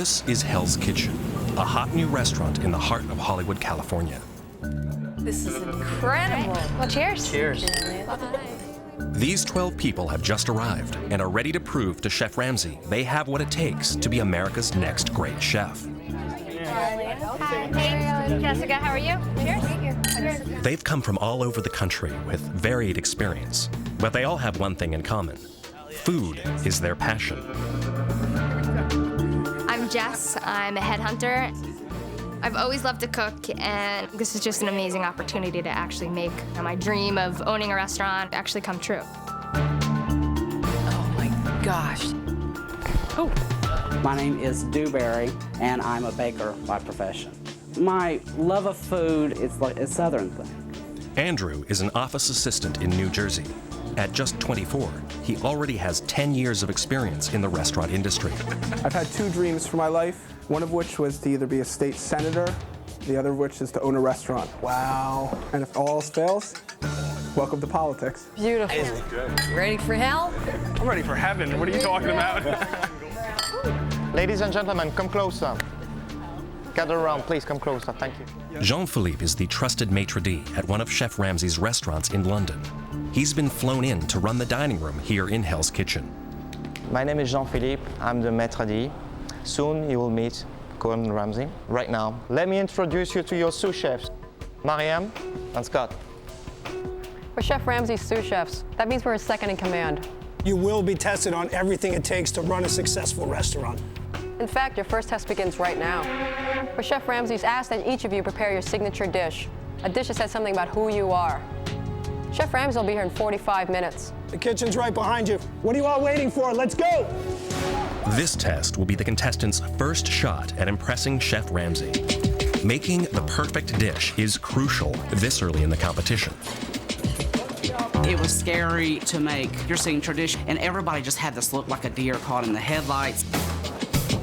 This is Hell's Kitchen, a hot new restaurant in the heart of Hollywood, California. This is incredible. Well, cheers. Cheers. These 12 people have just arrived and are ready to prove to Chef Ramsay they have what it takes to be America's next great chef. Hey, Jessica, how are you? Cheers. They've come from all over the country with varied experience, but they all have one thing in common. Food is their passion. I'm Jess. I'm a headhunter. I've always loved to cook, and this is just an amazing opportunity to actually make my dream of owning a restaurant actually come true. Oh my gosh. Oh. My name is Dewberry, and I'm a baker by profession. My love of food is like a Southern thing. Andrew is an office assistant in New Jersey. At just 24, he already has 10 years of experience in the restaurant industry. I've had two dreams for my life, one of which was to either be a state senator, the other of which is to own a restaurant. Wow. And if all else fails, welcome to politics. Beautiful. Ready for hell? I'm ready for heaven. What are you talking about? Ladies and gentlemen, come closer. Gather around, please come closer. Thank you. Jean-Philippe is the trusted maitre d' at one of Chef Ramsay's restaurants in London. He's been flown in to run the dining room here in Hell's Kitchen. My name is Jean-Philippe. I'm the maître d'. Soon you will meet Gordon Ramsay. Right now, let me introduce you to your sous chefs, Mariam and Scott. We're Chef Ramsay's sous chefs. That means we're his second in command. You will be tested on everything it takes to run a successful restaurant. In fact, your first test begins right now. For Chef Ramsay's asked that each of you prepare your signature dish, a dish that says something about who you are. Chef Ramsay will be here in 45 minutes. The kitchen's right behind you. What are you all waiting for? Let's go! This test will be the contestants' first shot at impressing Chef Ramsay. Making the perfect dish is crucial this early in the competition. It was scary to make your signature dish, and everybody just had this look like a deer caught in the headlights.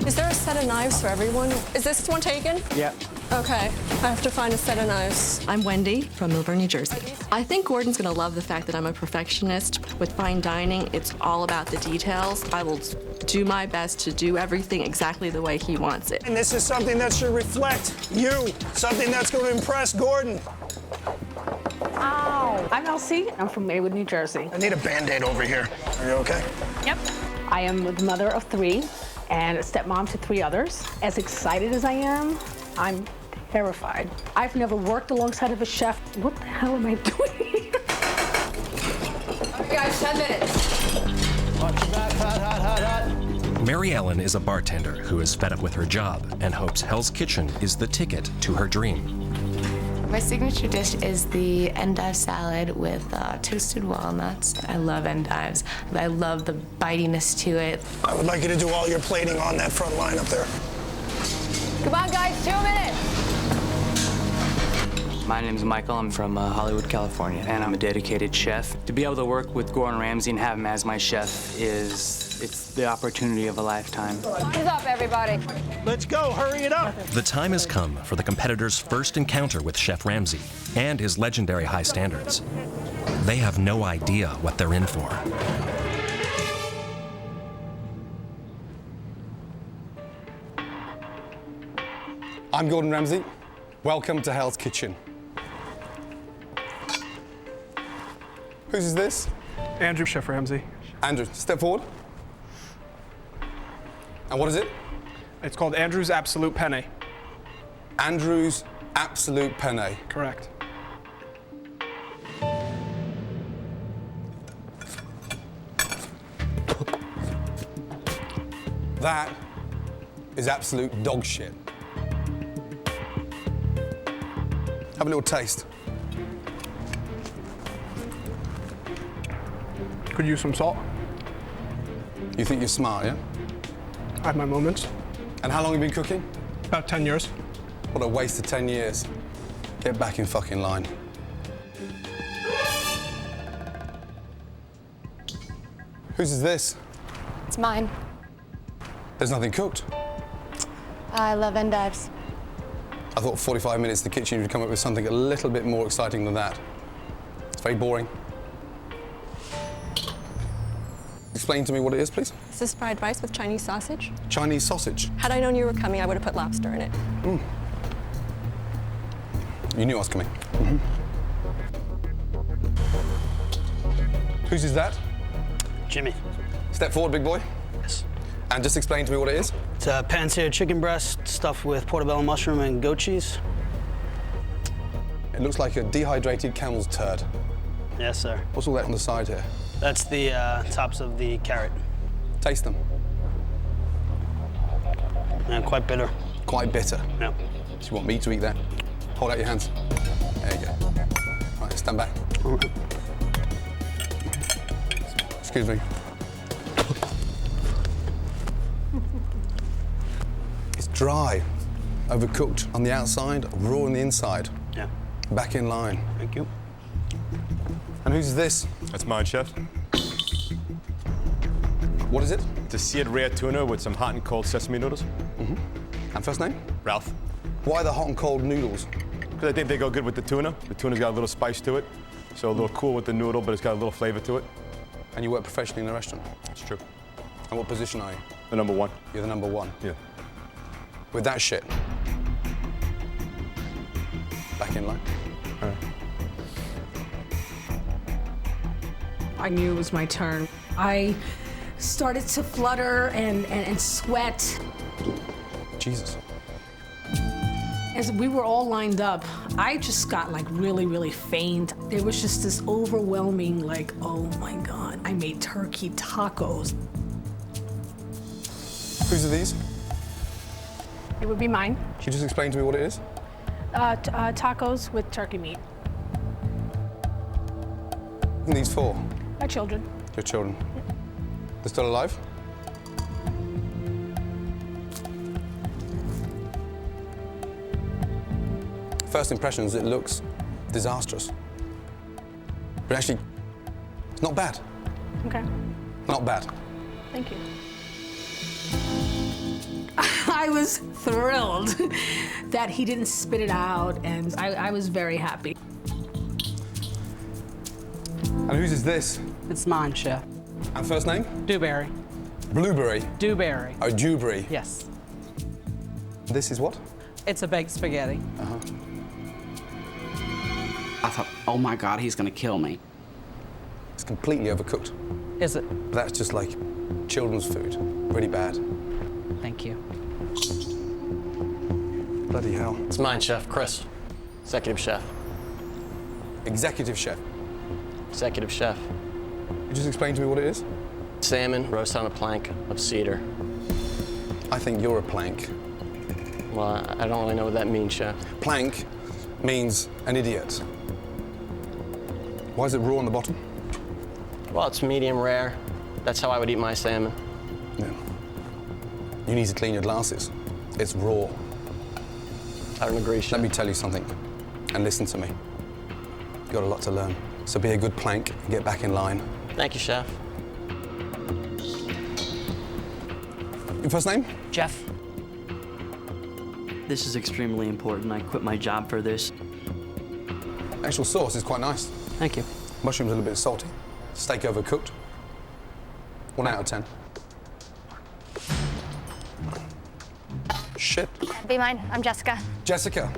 Is there a set of knives for everyone? Is this one taken? Yeah. Okay, I have to find a set of knives. I'm Wendy from Milburn, New Jersey. I think Gordon's gonna love the fact that I'm a perfectionist. With fine dining, it's all about the details. I will do my best to do everything exactly the way he wants it. And this is something that should reflect you, something that's going to impress Gordon. Ow. I'm Elsie. I'm from Maywood, New Jersey. I need a Band-Aid over here. Are you okay? Yep. I am the mother of 3 and a stepmom to 3 others. As excited as I am, I'm terrified. I've never worked alongside of a chef. What the hell am I doing here? Okay, guys, 10 minutes. Watch your back, hot. Mary Ellen is a bartender who is fed up with her job and hopes Hell's Kitchen is the ticket to her dream. My signature dish is the endive salad with toasted walnuts. I love endives. I love the bitiness to it. I would like you to do all your plating on that front line up there. Come on, guys, 2 minutes. My name is Michael. I'm from Hollywood, California, and I'm a dedicated chef. To be able to work with Gordon Ramsay and have him as my chef it's the opportunity of a lifetime. Time's up, everybody. Let's go, hurry it up. The time has come for the competitors' first encounter with Chef Ramsay and his legendary high standards. They have no idea what they're in for. I'm Gordon Ramsay. Welcome to Hell's Kitchen. Whose is this? Andrew, Chef Ramsay. Andrew, step forward. And what is it? It's called Andrew's Absolute Penne. Andrew's Absolute Penne. Correct. That is absolute dog shit. Have a little taste. Could use some salt. You think you're smart, yeah? I have my moments. And how long have you been cooking? About 10 years. What a waste of 10 years. Get back in fucking line. Whose is this? It's mine. There's nothing cooked. I love endives. I thought 45 minutes in the kitchen you'd come up with something a little bit more exciting than that. It's very boring. Explain to me what it is, please. Is this fried rice with Chinese sausage? Chinese sausage. Had I known you were coming, I would have put lobster in it. Mm. You knew I was coming. Whose is that? Jimmy. Step forward, big boy. Yes. And just explain to me what it is. It's a pan-seared chicken breast stuffed with portobello mushroom and goat cheese. It looks like a dehydrated camel's turd. Yes, sir. What's all that on the side here? That's the tops of the carrot. Taste them. Yeah, quite bitter. Quite bitter? Yeah. Do you want me to eat that? Hold out your hands. There you go. All right, stand back. All right. Excuse me. It's dry, overcooked on the outside, raw on the inside. Yeah. Back in line. Thank you. And who's this? That's mine, chef. What is it? It's a seared rare tuna with some hot and cold sesame noodles. Mm-hmm. And first name? Ralph. Why the hot and cold noodles? Because I think they go good with the tuna. The tuna's got a little spice to it, so a little cool with the noodle, but it's got a little flavor to it. And you work professionally in a restaurant? That's true. And what position are you? The number one. You're the number one? Yeah. With that shit? Back in line. All right. I knew it was my turn. I started to flutter and sweat. Jesus. As we were all lined up, I just got like really, really faint. There was just this overwhelming, like, oh my God, I made turkey tacos. Whose are these? It would be mine. Can you just explain to me what it is? Tacos with turkey meat. What are these for? My children. Your children? They're still alive? First impressions, it looks disastrous. But actually, it's not bad. Okay. Not bad. Thank you. I was thrilled that he didn't spit it out, and I was very happy. And whose is this? It's mine, chef. And first name? Dewberry. Blueberry? Dewberry. Oh, Dewberry. Yes. This is what? It's a baked spaghetti. Uh-huh. I thought, oh my God, he's gonna kill me. It's completely overcooked. Is it? That's just like children's food. Really bad. Thank you. Bloody hell. It's mine, Chef. Chris. Executive Chef. Executive Chef? Executive Chef. You just explain to me what it is? Salmon roasted on a plank of cedar. I think you're a plank. Well, I don't really know what that means, Chef. Plank means an idiot. Why is it raw on the bottom? Well, it's medium rare. That's how I would eat my salmon. Yeah. You need to clean your glasses. It's raw. I don't agree, Chef. Let me tell you something, and listen to me. You've got a lot to learn. So be a good plank and get back in line. Thank you, Chef. Your first name? Jeff. This is extremely important. I quit my job for this. Actual sauce is quite nice. Thank you. Mushrooms a little bit salty. Steak overcooked. 1 out of 10. Shit. Be mine. I'm Jessica. Jessica.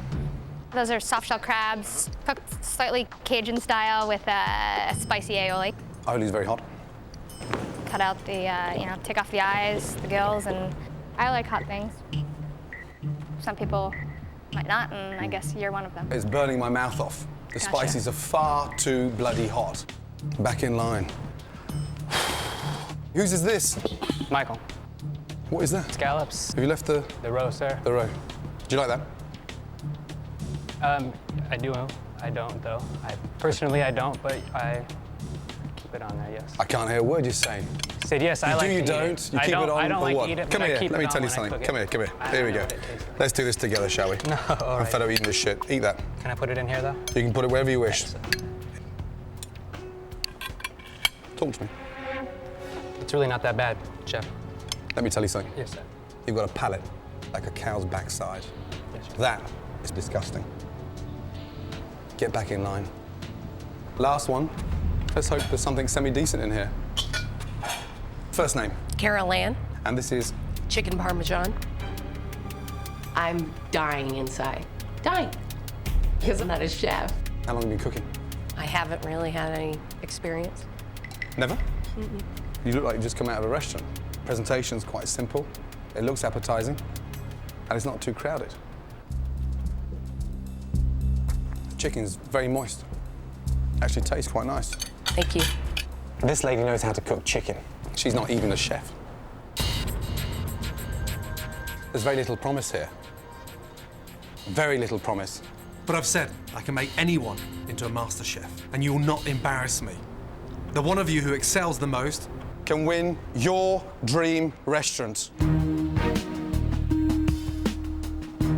Those are soft shell crabs, cooked slightly Cajun style with a spicy aioli. Aioli's very hot. Cut out the, take off the eyes, the gills, and I like hot things. Some people might not, and I guess you're one of them. It's burning my mouth off. The Gotcha. spices are far too bloody hot. Back in line. Whose is this? Michael. What is that? Scallops. Have you left the roe, sir? The roe. Do you like that? I do. I don't, though. Personally, I don't, but I keep it on there, yes. I can't hear a word you're saying. I said yes, I like to eat it. You don't? You keep it on I don't or like what? to eat it, Come but I here, keep let it me on tell you when I something. cook Come it. here, come here. I Here we know go. what it tastes like. Let's do this together, shall we? No, all I'm right. fed up eating this shit. Eat that. Can I put it in here, though? You can put it wherever you wish. Talk to me. It's really not that bad, Chef. Let me tell you something. Yes, sir. You've got a palate like a cow's backside. Yes, sir. That is disgusting. Get back in line. Last one. Let's hope there's something semi-decent in here. First name? Carol Ann. And this is? Chicken Parmesan. I'm dying inside. Dying. Because I'm not a chef. How long have you been cooking? I haven't really had any experience. Never? Mm-mm. You look like you just come out of a restaurant. Presentation's quite simple. It looks appetizing. And it's not too crowded. The chicken's very moist. Actually tastes quite nice. Thank you. This lady knows how to cook chicken. She's not even a chef. There's very little promise here. Very little promise. But I've said I can make anyone into a master chef, and you will not embarrass me. The one of you who excels the most can win your dream restaurant.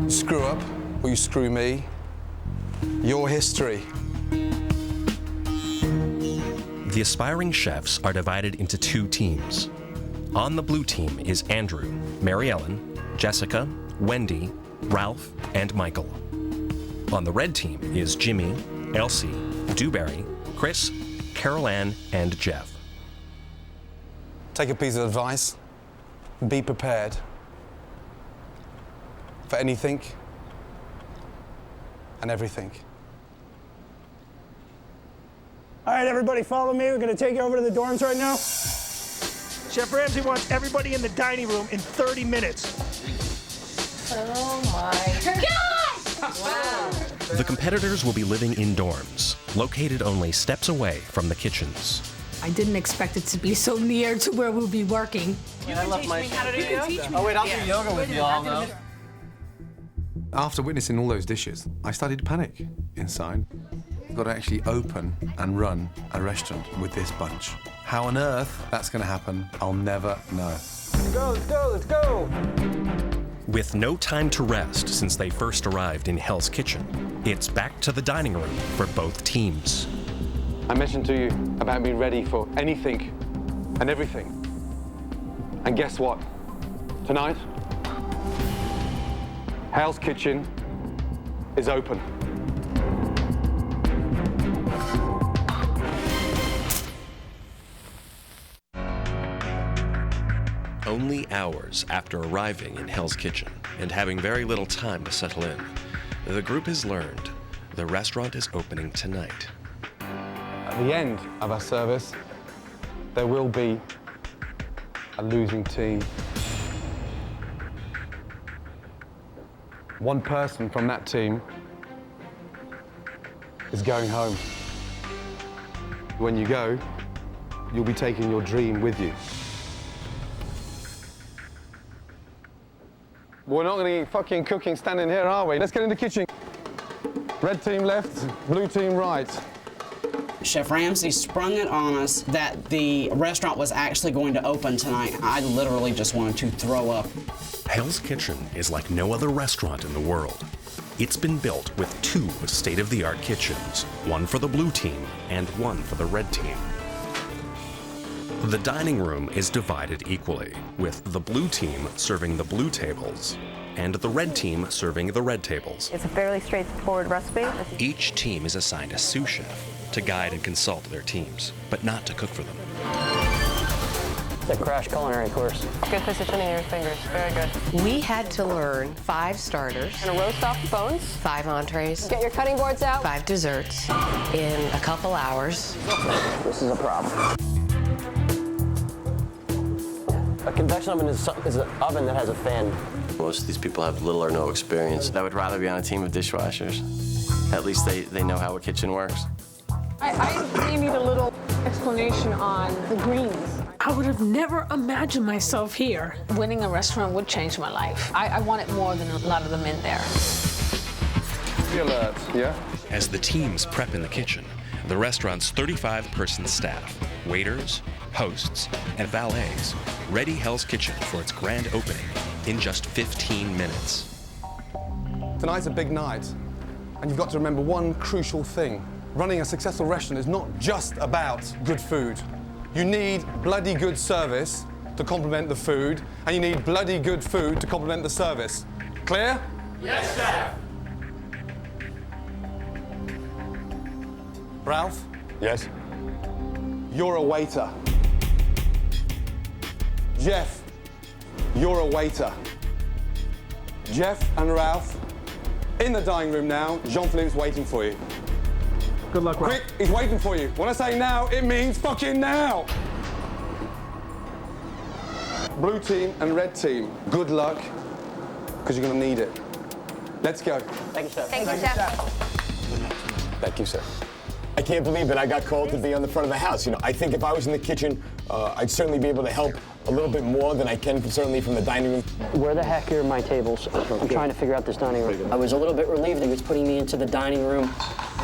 You screw up, or you screw me. Your history. The aspiring chefs are divided into 2 teams. On the blue team is Andrew, Mary Ellen, Jessica, Wendy, Ralph, and Michael. On the red team is Jimmy, Elsie, Dewberry, Chris, Carol Ann, and Jeff. Take a piece of advice. Be prepared for anything and everything. All right, everybody, follow me. We're going to take you over to the dorms right now. Chef Ramsay wants everybody in the dining room in 30 minutes. Oh my God! Wow. The competitors will be living in dorms, located only steps away from the kitchens. I didn't expect it to be so near to where we'll be working. I love my how to do yoga. Oh wait, I'll do yoga with you all though. After witnessing all those dishes, I started to panic inside. I've got to actually open and run a restaurant with this bunch. How on earth that's going to happen, I'll never know. Let's go, let's go, let's go! With no time to rest since they first arrived in Hell's Kitchen, it's back to the dining room for both teams. I mentioned to you about being ready for anything and everything. And guess what? Tonight, Hell's Kitchen is open. Only hours after arriving in Hell's Kitchen and having very little time to settle in, the group has learned the restaurant is opening tonight. At the end of our service, there will be a losing team. One person from that team is going home. When you go, you'll be taking your dream with you. We're not going to be fucking cooking standing here, are we? Let's get in the kitchen. Red team left, blue team right. Chef Ramsay sprung it on us that the restaurant was actually going to open tonight. I literally just wanted to throw up. Hell's Kitchen is like no other restaurant in the world. It's been built with 2 state-of-the-art kitchens, one for the blue team and one for the red team. The dining room is divided equally, with the blue team serving the blue tables and the red team serving the red tables. It's a fairly straightforward recipe. Each team is assigned a sous chef to guide and consult their teams, but not to cook for them. It's a crash culinary course. Good positioning in your fingers. Very good. We had to learn 5 starters. And a roast off the bones. 5 entrees. Get your cutting boards out. 5 desserts in a couple hours. This is a problem. A convection oven is an oven that has a fan. Most of these people have little or no experience. I would rather be on a team of dishwashers. At least they know how a kitchen works. I need a little explanation on the greens. I would have never imagined myself here. Winning a restaurant would change my life. I want it more than a lot of the men there. Be alert, yeah? As the teams prep in the kitchen, the restaurant's 35-person staff, waiters, hosts, and valets ready Hell's Kitchen for its grand opening in just 15 minutes. Tonight's a big night, and you've got to remember one crucial thing. Running a successful restaurant is not just about good food. You need bloody good service to complement the food, and you need bloody good food to complement the service. Clear? Yes, chef. Ralph? Yes? You're a waiter. Jeff, you're a waiter. Jeff and Ralph, in the dining room now. Jean-Philippe's waiting for you. Good luck, Ralph. Quick, he's waiting for you. When I say now, it means fucking now. Blue team and red team, good luck, because you're gonna need it. Let's go. Thank you, sir. Thank you, Chef. Thank you, sir. I can't believe that I got called to be on the front of the house. You know, I think if I was in the kitchen, I'd certainly be able to help a little bit more than I can certainly from the dining room. Where the heck are my tables? I'm trying to figure out this dining room. I was a little bit relieved he was putting me into the dining room.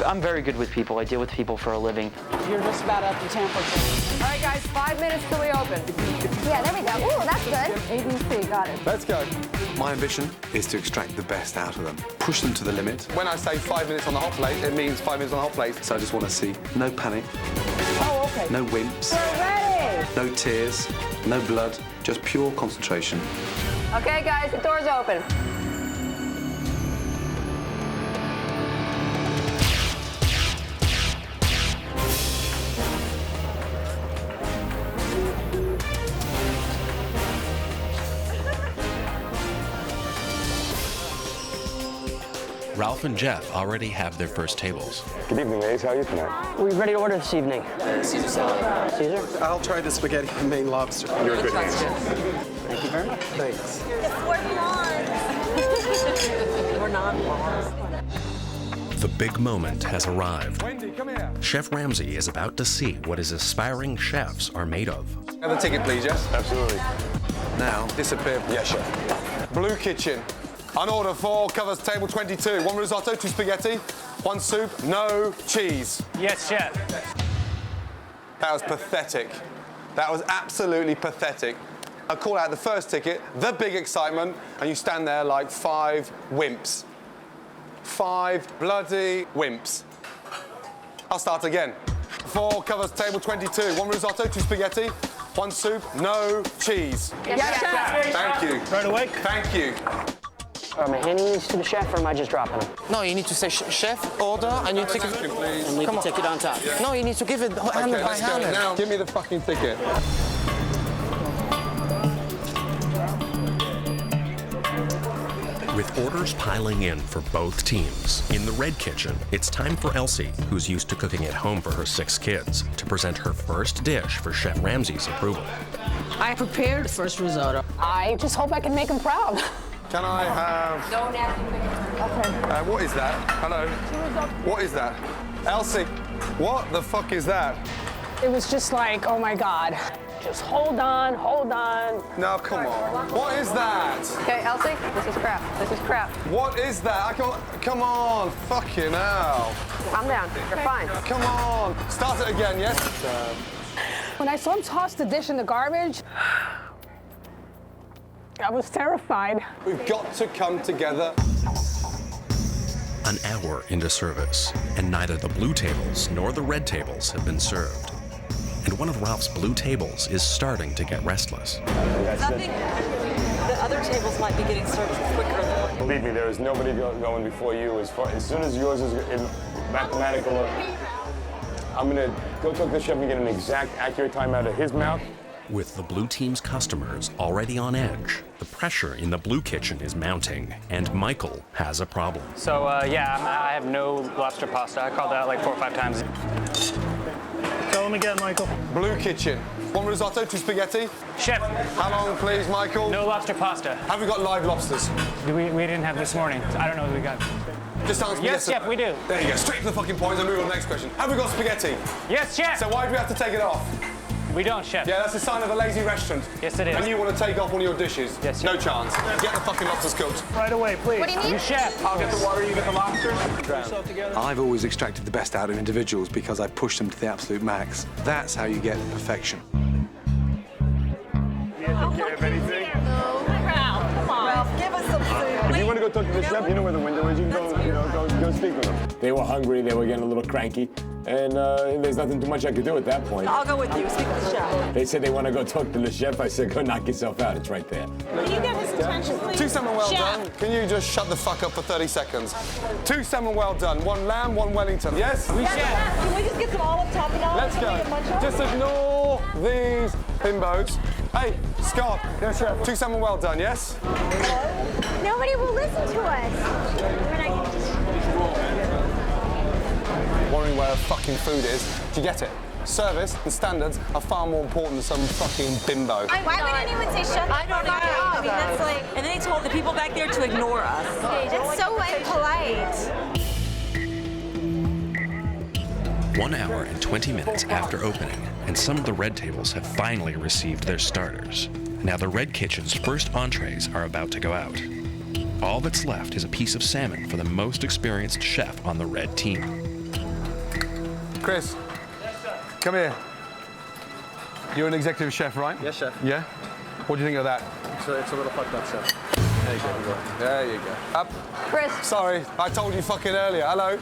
I'm very good with people. I deal with people for a living. You're just about at the temperature. All right, guys, 5 minutes till we open. Yeah, there we go. Ooh, that's good. ABC, got it. Let's go. My ambition is to extract the best out of them, push them to the limit. When I say 5 minutes on the hot plate, it means 5 minutes on the hot plate. So I just want to see no panic, Oh, okay. no wimps, We're ready. no tears, no blood, just pure concentration. Okay, guys, the door's open. Ralph and Jeff already have their first tables. Good evening, ladies. How are you tonight? Are we ready to order this evening? Caesar salad. Caesar? I'll try the spaghetti and Maine lobster. You're a good man. Thank you very much. Thanks. We're not blonde. The big moment has arrived. Wendy, come here. Chef Ramsay is about to see what his aspiring chefs are made of. Have a ticket, please, yes? Absolutely. Now, disappear. Yes, chef. Blue kitchen. On order 4, covers table 22. 1 risotto, 2 spaghetti, 1 soup, no cheese. Yes, chef. That was pathetic. That was absolutely pathetic. I call out the first ticket, the big excitement, and you stand there like 5 wimps. 5 bloody wimps. I'll start again. 4 covers table 22. 1 risotto, 2 spaghetti, 1 soup, no cheese. Yes, Chef. Thank you. Right away. Thank you. Am I handing these to the chef or am I just dropping them? No, you need to say, chef, order, and you take it. Please. And leave the ticket on top. No, you need to give it hand Okay, by let's go. hand. Now, give me the fucking ticket. With orders piling in for both teams, in the red kitchen, it's time for Elsie, who's used to cooking at home for her 6 kids, to present her first dish for Chef Ramsay's approval. I prepared the first risotto. I just hope I can make him proud. Can I have... Don't ask me. Okay. what is that? Hello? What is that? Elsie, what the fuck is that? It was just like, oh my God. Just hold on, hold on. No, come on. What is that? Okay, Elsie, this is crap. This is crap. What is that? I can't... Come on. Fucking hell. Calm down. You're fine. Come on. Start it again, yes? When I saw him toss the dish in the garbage, I was terrified. We've got to come together. An hour into service, and neither the blue tables nor the red tables have been served. And one of Ralph's blue tables is starting to get restless. I think the other tables might be getting served quicker than... Believe me, there is nobody going before you. As soon as yours is in mathematical, I'm gonna go talk to the chef and get an exact, accurate time out of his mouth. With the blue team's customers already on edge, the pressure in the blue kitchen is mounting, and Michael has a problem. So, yeah, I have no lobster pasta. I called out like 4 or 5 times. Tell him again, Michael. Blue kitchen. 1 risotto, 2 spaghetti. Chef. How long, please, Michael? No lobster pasta. Have we got live lobsters? We didn't have this morning. I don't know what we got. Just answer me Yes, chef, we do. There you go. Straight to the fucking point and move on to the next question. Have we got spaghetti? Yes, chef. So why do we have to take it off? We don't, chef. Yeah, that's a sign of a lazy restaurant. Yes, it is. And you want to take off one of your dishes? Yes, No chef. chance. Get the fucking lobsters cooked. Right away, please. What do you need? You chef. I'll get the water, you get the lobsters. I've always extracted the best out of individuals because I push them to the absolute max. That's how you get perfection. Ralph, give us some food. If you want to go talk to the chef, you know where the window is. You can go speak with them. They were hungry. They were getting a little cranky. And there's nothing too much I could do at that point. I'll go with you. Speak with the chef. They said they want to go talk to the chef. I said, go knock yourself out. It's right there. Can you get his attention, please? 2 salmon well Chef. done. Can you just shut the fuck up for 30 seconds? 2 salmon well done. 1 lamb, 1 Wellington. Yes? Yes, Can we just get them all up top and all? Let's go. Just ignore these bimbos. Hey, Scott. Yes, chef. 2 salmon well done, yes? Nobody will listen to us. Wondering where fucking food is. Do you get it? Service and standards are far more important than some fucking bimbo. Why would anyone say shut the fuck up? I mean, that's like... And then they told the people back there to ignore us. It's so impolite. 1 hour and 20 minutes after opening, and some of the red tables have finally received their starters. Now the red kitchen's first entrees are about to go out. All that's left is a piece of salmon for the most experienced chef on the red team. Chris, come here. You're an executive chef, right? Yes, chef. Yeah? What do you think of that? It's a little fucked up, chef. There you go. There you go. Up. Chris. Sorry, I told you fucking earlier. Hello.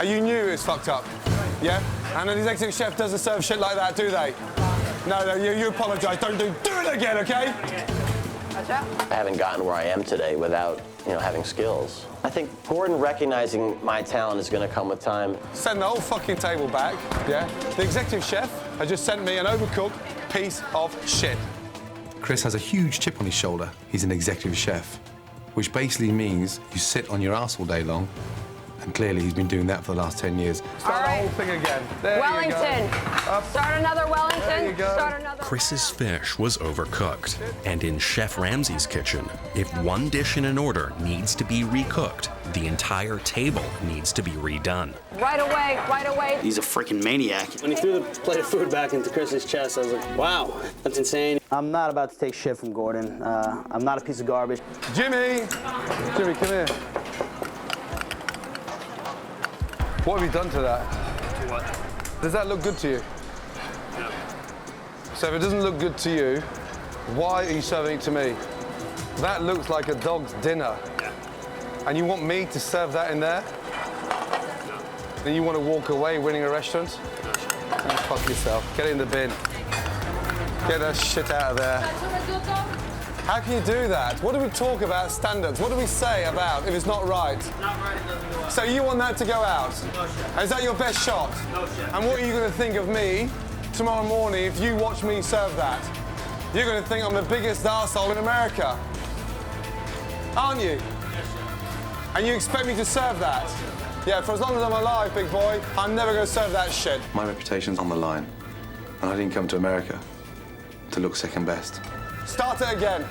You knew it's fucked up. Yeah? And an executive chef doesn't serve shit like that, do they? No, you apologise. Don't do it again, okay? I haven't gotten where I am today without, having skills. I think Gordon recognizing my talent is going to come with time. Send the whole fucking table back, yeah? The executive chef has just sent me an overcooked piece of shit. Chris has a huge chip on his shoulder. He's an executive chef, which basically means you sit on your ass all day long, and clearly he's been doing that for the last 10 years. Start the whole thing again. There Wellington. You go. Start another Wellington. There you go. Start another. Chris's fish was overcooked, and in Chef Ramsay's kitchen, if one dish in an order needs to be recooked, the entire table needs to be redone. Right away, right away. He's a freaking maniac. When he threw the plate of food back into Chris's chest, I was like, wow, that's insane. I'm not about to take shit from Gordon. I'm not a piece of garbage. Jimmy, come here. What have you done to that? What? Does that look good to you? No. So if it doesn't look good to you, why are you serving it to me? That looks like a dog's dinner. Yeah. And you want me to serve that in there? No. Then you want to walk away winning a restaurant? No. Oh, fuck yourself. Get it in the bin. Get that shit out of there. How can you do that? What do we talk about standards? What do we say about if it's not right? Not right, it doesn't go out. So you want that to go out? No, chef. Is that your best shot? No, chef. And what are you going to think of me tomorrow morning if you watch me serve that? You're going to think I'm the biggest arsehole in America. Aren't you? Yes, chef. And you expect me to serve that? Yeah, for as long as I'm alive, big boy, I'm never going to serve that shit. My reputation's on the line, and I didn't come to America to look second best. Start it again.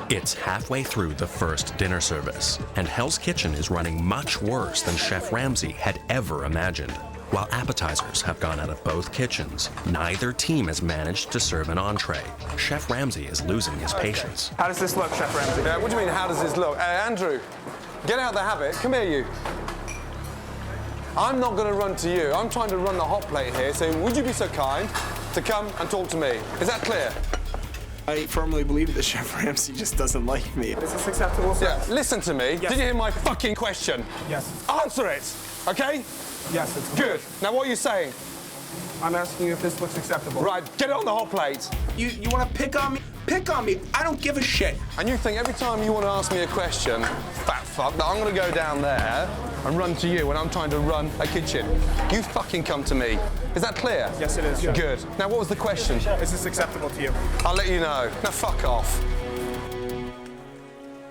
It's halfway through the first dinner service, and Hell's Kitchen is running much worse than Chef Ramsay had ever imagined. While appetizers have gone out of both kitchens, neither team has managed to serve an entree. Chef Ramsay is losing his patience. How does this look, Chef Ramsay? Yeah, what do you mean, how does this look? Hey, Andrew, get out of the habit. Come here, you. I'm not going to run to you. I'm trying to run the hot plate here, so would you be so kind to come and talk to me? Is that clear? I firmly believe that Chef Ramsay just doesn't like me. Is this acceptable, sir? Yeah, listen to me. Yes. Did you hear my fucking question? Yes. Answer it, okay? Yes, it's good. Now, what are you saying? I'm asking you if this looks acceptable. Right, get it on the hot plate. You want to pick on me? Pick on me. I don't give a shit. And you think every time you want to ask me a question, fat fuck, that I'm going to go down there and run to you when I'm trying to run a kitchen. You fucking come to me. Is that clear? Yes, it is. Good. Now, what was the question? Is this acceptable to you? I'll let you know. Now, fuck off.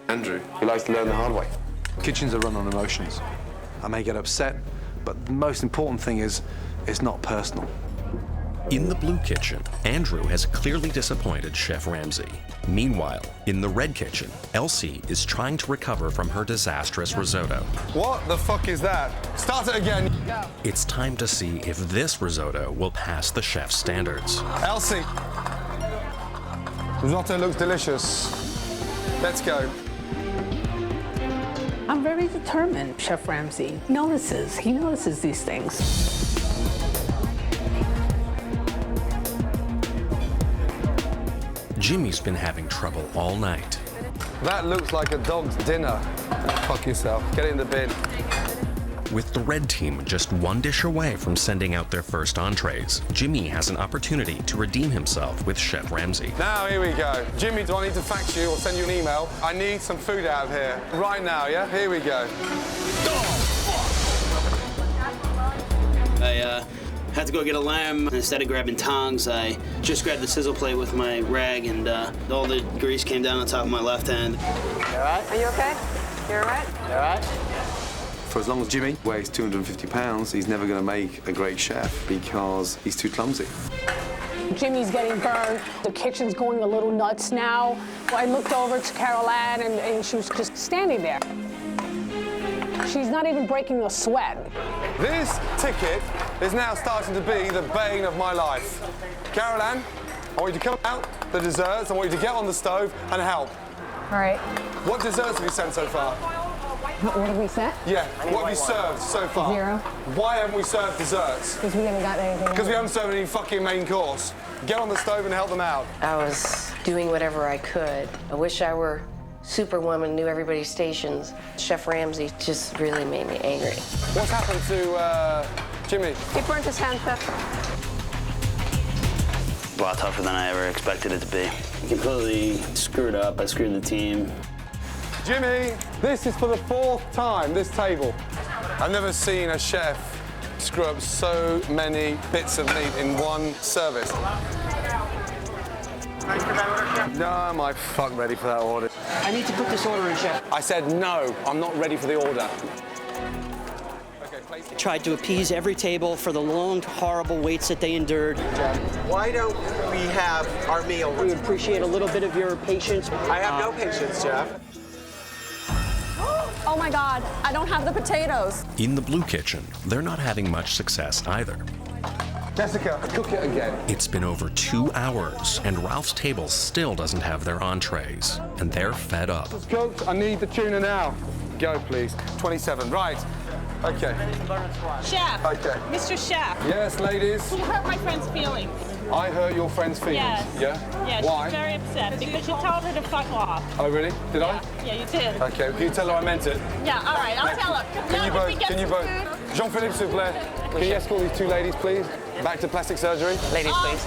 Andrew, he likes to learn the hard way. Kitchens are run on emotions. I may get upset, but the most important thing is it's not personal. In the blue kitchen, Andrew has clearly disappointed Chef Ramsay. Meanwhile, in the red kitchen, Elsie is trying to recover from her disastrous risotto. What the fuck is that? Start it again. Go. It's time to see if this risotto will pass the chef's standards. Elsie. Risotto looks delicious. Let's go. I'm very determined, Chef Ramsay. He notices these things. Jimmy's been having trouble all night. That looks like a dog's dinner. Fuck yourself. Get it in the bin. With the red team just one dish away from sending out their first entrees, Jimmy has an opportunity to redeem himself with Chef Ramsay. Now, here we go. Jimmy, do I need to fax you or send you an email? I need some food out of here. Right now, yeah? Here we go. I had to go get a lamb. Instead of grabbing tongs, I just grabbed the sizzle plate with my rag, and all the grease came down on top of my left hand. You all right? Are you okay? You all right? You all right? For as long as Jimmy weighs 250 pounds, he's never going to make a great chef because he's too clumsy. Jimmy's getting burned. The kitchen's going a little nuts now. I looked over to Carol Ann, and she was just standing there. She's not even breaking a sweat. This ticket is now starting to be the bane of my life. Carol Ann, I want you to come out the desserts. I want you to get on the stove and help. All right. What desserts have you sent so far? What have we sent? Yeah, what have you served so far? 0. Why haven't we served desserts? Because we haven't gotten anything. Because we haven't served any fucking main course. Get on the stove and help them out. I was doing whatever I could. I wish I were Superwoman, knew everybody's stations. Chef Ramsay just really made me angry. What's happened to Jimmy? He burnt his hand, Chef. A lot tougher than I ever expected it to be. I completely screwed up. I screwed the team. Jimmy, this is for the 4th time, this table. I've never seen a chef screw up so many bits of meat in one service. No, am I fuck ready for that order? I need to put this order in, Chef. I said no, I'm not ready for the order. I tried to appease every table for the long, horrible waits that they endured. Why don't we have our meal? We appreciate a little bit of your patience. I have no patience, Jeff. Oh my God, I don't have the potatoes. In the blue kitchen, they're not having much success either. Jessica, cook it again. It's been over 2 hours, and Ralph's table still doesn't have their entrees, and they're fed up. It's cooked. I need the tuna now. Go, please. 27. Right. Okay. Chef. Okay. Mr. Chef. Yes, ladies. You hurt my friend's feelings. I hurt your friend's feelings. Yes. Yeah? Yeah, Why? she's very upset because you told her to fuck off. Oh, really? Did I? Yeah, you did. Okay. Can you tell her I meant it? Yeah, all right, I'll tell her. Can you Let me both? get Can you some both? food. Jean-Philippe, s'il vous plaît. Can you escort these 2 ladies, please? Back to plastic surgery. Ladies, please.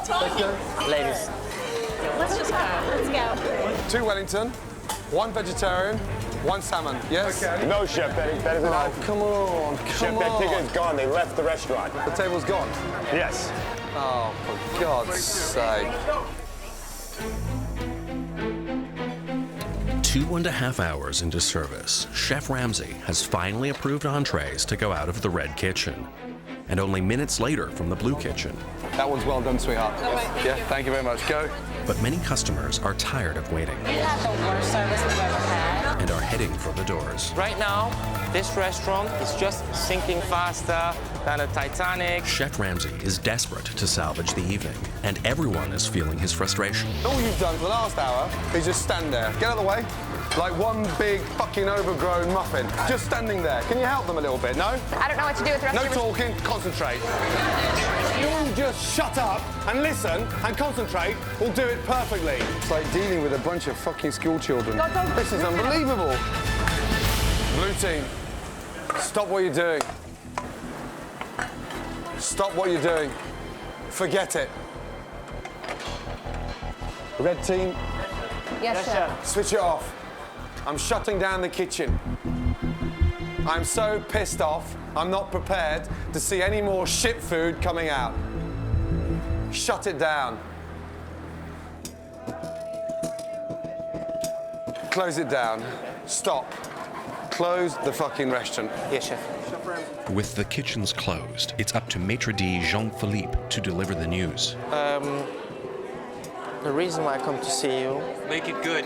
Let's go. Ladies. Let's just go. Let's go. 2 Wellington, 1 vegetarian, 1 salmon. Yes? Okay. No, Chef, that is an Oh, come on. Chef, that ticket is gone. They left the restaurant. The table's gone? Yes. Oh, for God's sake. 2.5 hours into service, Chef Ramsay has finally approved entrees to go out of the red kitchen. And only minutes later from the blue kitchen. That one's well done, sweetheart. Yeah, thank you very much. Go. But many customers are tired of waiting You have the worst service we've ever had. and are heading for the doors. Right now, this restaurant is just sinking faster than a Titanic. Chef Ramsay is desperate to salvage the evening, and everyone is feeling his frustration. All you've done for the last hour is just stand there. Get out of the way. Like one big fucking overgrown muffin. Just standing there. Can you help them a little bit, no? I don't know what to do with the rest No of your... talking, concentrate. You just shut up and listen and concentrate. We'll do it perfectly. It's like dealing with a bunch of fucking school children. This is unbelievable. Blue team, stop what you're doing. Stop what you're doing. Forget it. Red team, Yes, Chef. switch it off. I'm shutting down the kitchen. I'm so pissed off, I'm not prepared to see any more shit food coming out. Shut it down. Close it down. Stop. Close the fucking restaurant. Yes, Chef. With the kitchens closed, it's up to maitre d' Jean-Philippe to deliver the news. The reason why I come to see you... Make it good.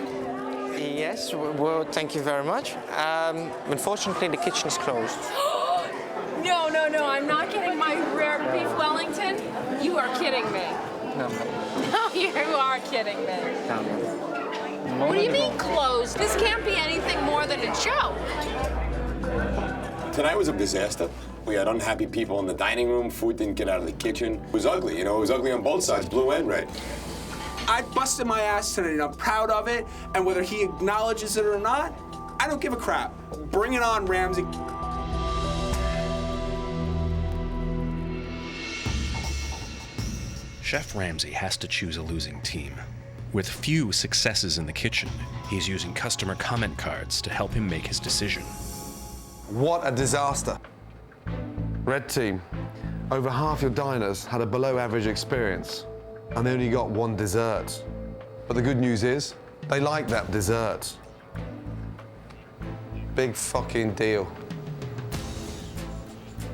Yes, well, thank you very much. Unfortunately, the kitchen is closed. No, I'm not getting my rare beef Wellington. You are kidding me. No. No, you are kidding me. What do you mean closed? This can't be anything more than a joke. Tonight was a disaster. We had unhappy people in the dining room. Food didn't get out of the kitchen. It was ugly, you know. It was ugly on both sides, blue and red. I busted my ass tonight, and I'm proud of it. And whether he acknowledges it or not, I don't give a crap. Bring it on, Ramsay. Chef Ramsay has to choose a losing team. With few successes in the kitchen, he's using customer comment cards to help him make his decision. What a disaster. Red team, over half your diners had a below average experience, and they only got one dessert. But the good news is, they like that dessert. Big fucking deal.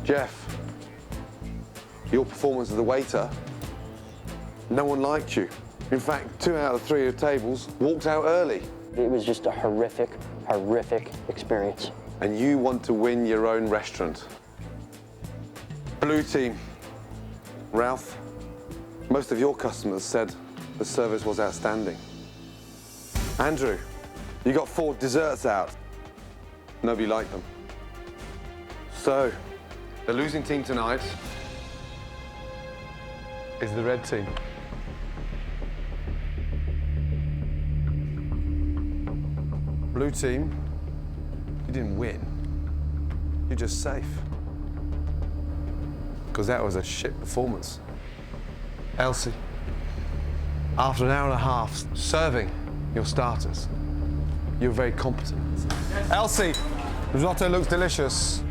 Jeff, your performance as a waiter, no one liked you. In fact, 2 out of 3 of the tables walked out early. It was just a horrific, horrific experience. And you want to win your own restaurant. Blue team, Ralph, most of your customers said the service was outstanding. Andrew, you got 4 desserts out. Nobody liked them. So, the losing team tonight is the red team. Blue team, you didn't win. You're just safe. Because that was a shit performance. Elsie, after an hour and a half serving your starters, you're very competent. Elsie, risotto looks delicious.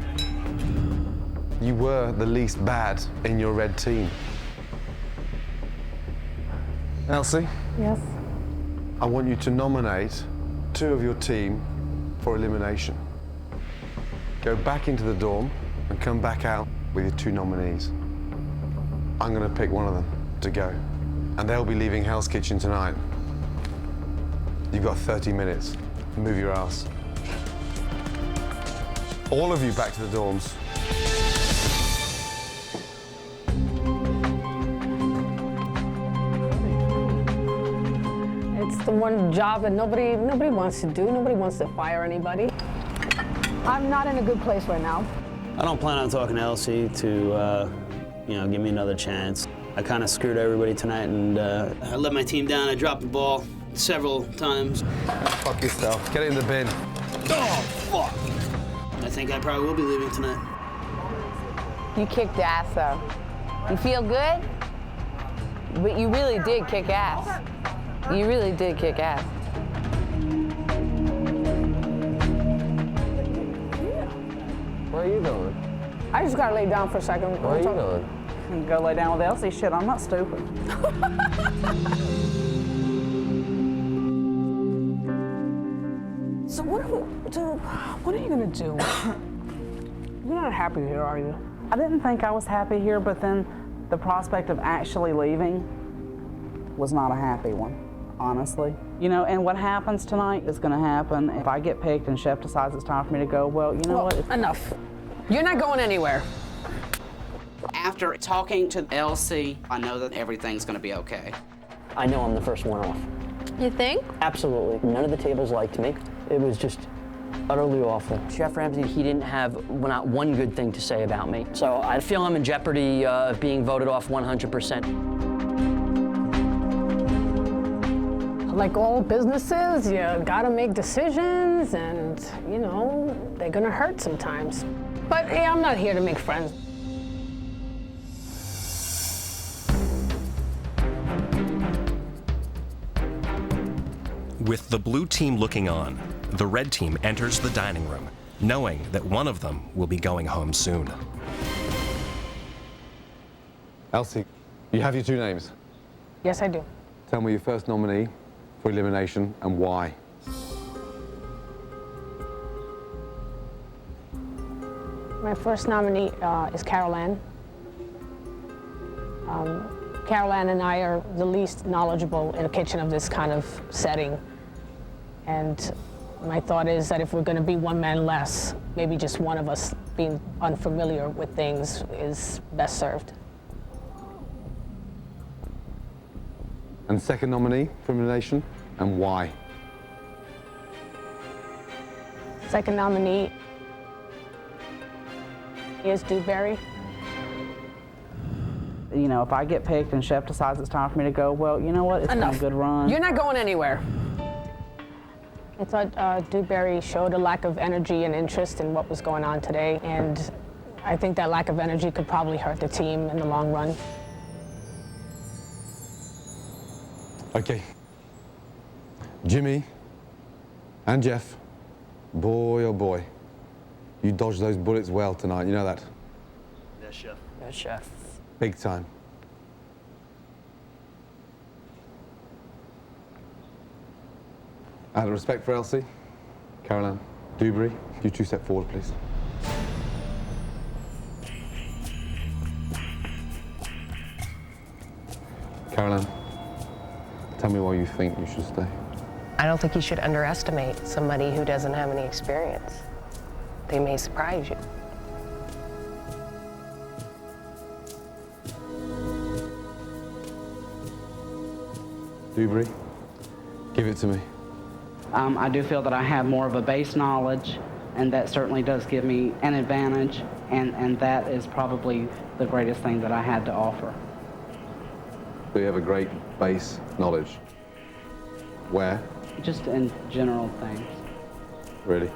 You were the least bad in your red team. Elsie? Yes? I want you to nominate 2 of your team for elimination. Go back into the dorm and come back out with your 2 nominees. I'm gonna pick one of them to go, and they'll be leaving Hell's Kitchen tonight. You've got 30 minutes. Move your ass. All of you back to the dorms. It's the one job that nobody wants to do. Nobody wants to fire anybody. I'm not in a good place right now. I don't plan on talking to Elsie to, give me another chance. I kind of screwed everybody tonight, and I let my team down. I dropped the ball several times. Fuck yourself. Get it in the bin. Oh, fuck! I think I probably will be leaving tonight. You kicked ass, though. You feel good? But you really did kick ass. You really did kick ass. Where are you going? I just gotta lay down for a second. Where are you going? I'm gonna go lay down with Elsie. Shit, I'm not stupid. So what are you gonna do? You're not happy here, are you? I didn't think I was happy here, but then the prospect of actually leaving was not a happy one, honestly. And what happens tonight is gonna happen. If I get picked and Chef decides it's time for me to go, well, you know what? Enough. You're not going anywhere. After talking to Elsie, I know that everything's gonna be okay. I know I'm the first one off. You think? Absolutely. None of the tables liked me. It was just utterly awful. Chef Ramsay, he didn't have not one good thing to say about me. So I feel I'm in jeopardy of being voted off 100%. Like all businesses, you gotta make decisions, and, they're gonna hurt sometimes. But hey, I'm not here to make friends. With the blue team looking on, the red team enters the dining room, knowing that one of them will be going home soon. Elsie, you have your 2 names. Yes, I do. Tell me your first nominee for elimination and why. My first nominee is Carol Ann. Carol Ann and I are the least knowledgeable in a kitchen of this kind of setting. And my thought is that if we're going to be one man less, maybe just one of us being unfamiliar with things is best served. And second nominee for elimination and why? Second nominee is Dewberry. If I get picked and Chef decides it's time for me to go, well, you know what? It's been a good run. You're not going anywhere. I thought Dewberry showed a lack of energy and interest in what was going on today, and I think that lack of energy could probably hurt the team in the long run. Okay. Jimmy and Jeff, boy oh boy, you dodged those bullets well tonight, you know that? Yes, chef. Yes, chef. Big time. Out of respect for Elsie, Caroline, Dewberry, you two step forward, please. Caroline, tell me why you think you should stay. I don't think you should underestimate somebody who doesn't have any experience. They may surprise you. Dewberry, give it to me. I do feel that I have more of a base knowledge, and that certainly does give me an advantage, and that is probably the greatest thing that I had to offer. So you have a great base knowledge. Where? Just in general things. Really?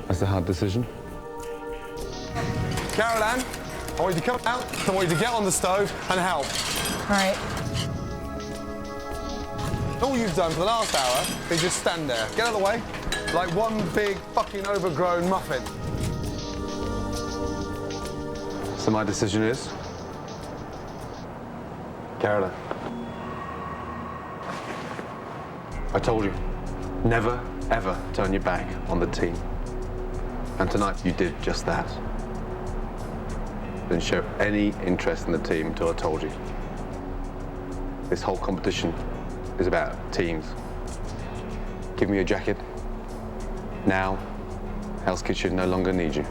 That's a hard decision. Caroline, I want you to come out, I want you to get on the stove and help. All right. All you've done for the last hour is just stand there. Get out of the way, like one big fucking overgrown muffin. So my decision is, Caroline, I told you, never, ever turn your back on the team. And tonight you did just that. Didn't show any interest in the team until I told you. This whole competition is about teams. Give me your jacket. Now, Hell's Kitchen no longer needs you.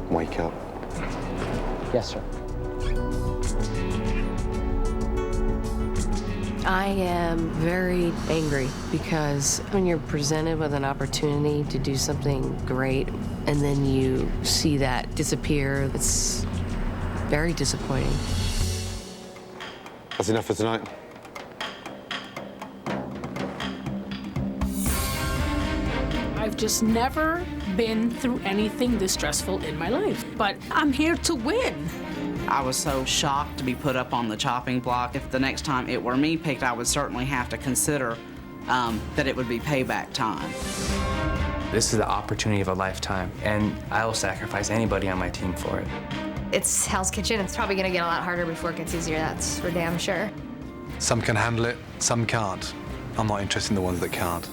Wake up. Yes, sir. I am very angry because when you're presented with an opportunity to do something great and then you see that disappear, it's very disappointing. That's enough for tonight. I've just never been through anything this stressful in my life, but I'm here to win. I was so shocked to be put up on the chopping block. If the next time it were me picked, I would certainly have to consider that it would be payback time. This is the opportunity of a lifetime, and I will sacrifice anybody on my team for it. It's Hell's Kitchen. It's probably gonna get a lot harder before it gets easier, that's for damn sure. Some can handle it, some can't. I'm not interested in the ones that can't.